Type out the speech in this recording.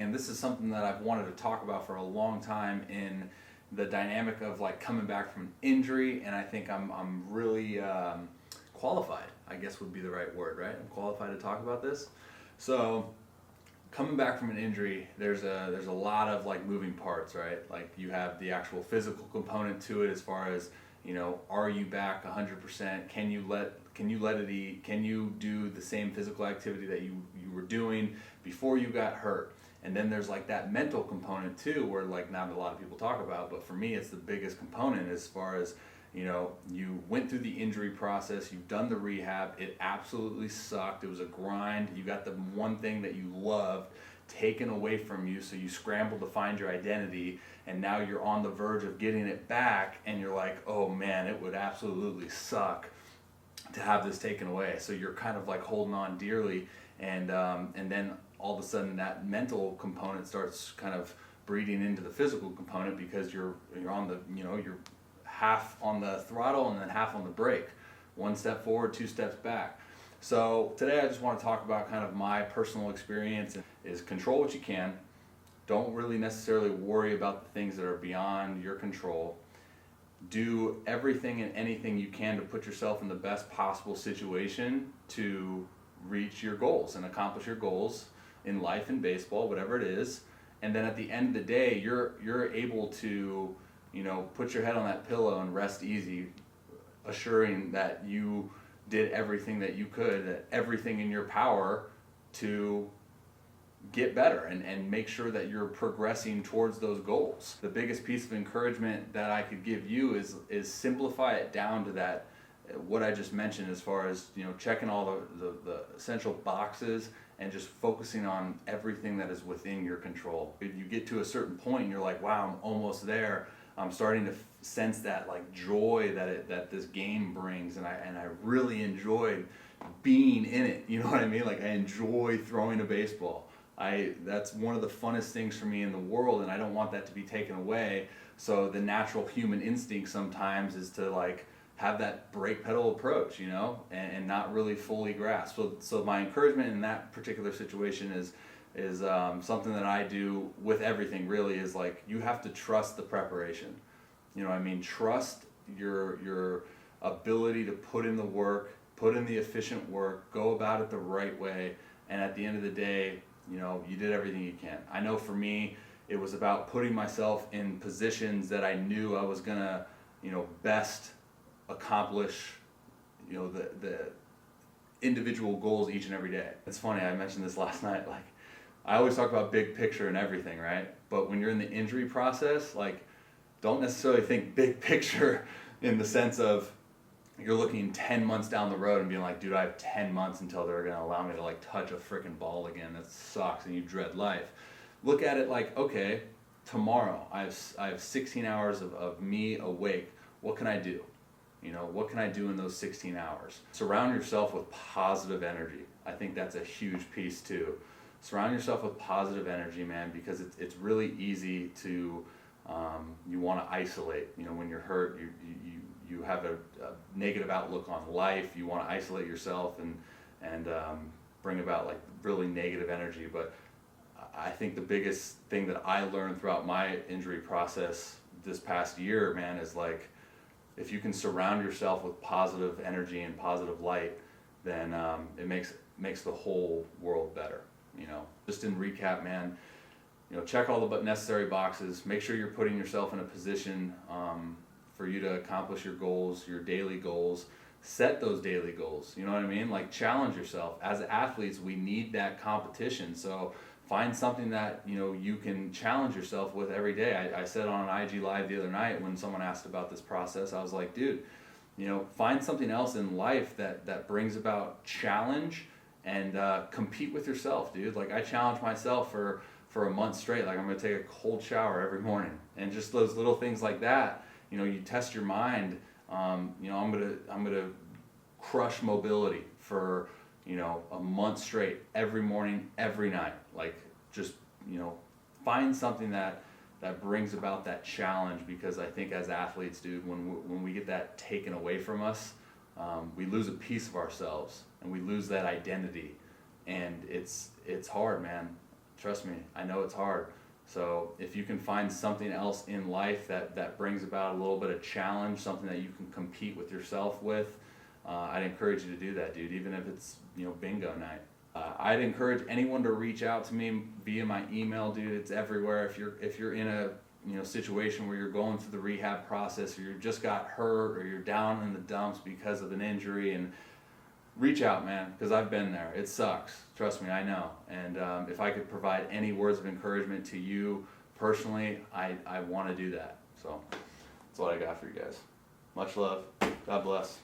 And this is something that I've wanted to talk about for a long time in the dynamic of like coming back from injury, and I think I'm really qualified, I guess would be the right word, right? I'm qualified to talk about this. So coming back from an injury, there's a lot of like moving parts, right? Like you have the actual physical component to it, as far as, are you back 100%? Can you let it eat? Can you do the same physical activity that you were doing before you got hurt? And then there's like that mental component too, where like not a lot of people talk about, but for me it's the biggest component, as far as, you went through the injury process, you've done the rehab, it absolutely sucked, it was a grind, you got the one thing that you loved taken away from you, so you scrambled to find your identity, and now you're on the verge of getting it back, and you're like, oh man, it would absolutely suck to have this taken away. So you're kind of like holding on dearly, and then all of a sudden that mental component starts kind of breeding into the physical component, because you're on the, you're half on the throttle and then half on the brake, one step forward, two steps back. So today I just want to talk about kind of my personal experience. Is control what you can, don't really necessarily worry about the things that are beyond your control. Do everything and anything you can to put yourself in the best possible situation to reach your goals and accomplish your goals in life and baseball, whatever it is. And then at the end of the day, you're able to, put your head on that pillow and rest easy, assuring that you did everything that you could, everything in your power to get better and make sure that you're progressing towards those goals. The biggest piece of encouragement that I could give you is simplify it down to that, what I just mentioned, as far as, checking all the essential boxes and just focusing on everything that is within your control. If you get to a certain point and you're like, wow, I'm almost there, I'm starting to sense that like joy that this game brings, and I really enjoyed being in it. You know what I mean? Like I enjoy throwing a baseball. That's one of the funnest things for me in the world, and I don't want that to be taken away. So the natural human instinct sometimes is to like have that brake pedal approach, and not really fully grasp. So my encouragement in that particular situation is something that I do with everything really, is like, you have to trust the preparation. You know what I mean? Trust your ability to put in the work, put in the efficient work, go about it the right way, and at the end of the day, you did everything you can. I know for me, it was about putting myself in positions that I knew I was gonna, best accomplish, the individual goals each and every day. It's funny, I mentioned this last night, like, I always talk about big picture and everything, right? But when you're in the injury process, like, don't necessarily think big picture in the sense of you're looking 10 months down the road and being like, dude, I have 10 months until they're going to allow me to like touch a freaking ball again. That sucks, and you dread life. Look at it like, okay, tomorrow I have 16 hours of me awake. What can I do? What can I do in those 16 hours? Surround yourself with positive energy. I think that's a huge piece too. Surround yourself with positive energy, man, because it's really easy to, you want to isolate. When you're hurt, you have a negative outlook on life. You want to isolate yourself and bring about like really negative energy. But I think the biggest thing that I learned throughout my injury process this past year, man, is like, if you can surround yourself with positive energy and positive light, then it makes the whole world better. Just in recap, man, check all the necessary boxes. Make sure you're putting yourself in a position for you to accomplish your goals, your daily goals. Set those daily goals. You know what I mean? Like, challenge yourself. As athletes, we need that competition. So find something that you can challenge yourself with every day. I said on an IG Live the other night when someone asked about this process, I was like, dude, find something else in life that brings about challenge, and compete with yourself, dude. Like, I challenge myself for a month straight. Like, I'm gonna take a cold shower every morning, and just those little things like that. You test your mind. I'm gonna crush mobility for a month straight, every morning, every night. Like, just find something that brings about that challenge, because I think as athletes, dude, when we get that taken away from us, we lose a piece of ourselves and we lose that identity, and it's hard, man. trust me, I know it's hard. So if you can find something else in life that brings about a little bit of challenge, something that you can compete with yourself with, I'd encourage you to do that, dude, even if it's, bingo night. I'd encourage anyone to reach out to me via my email, dude. It's everywhere. If you're in a situation where you're going through the rehab process, or you just got hurt, or you're down in the dumps because of an injury, and reach out, man, because I've been there. It sucks. Trust me, I know. And if I could provide any words of encouragement to you personally, I want to do that. So that's what I got for you guys. Much love. God bless.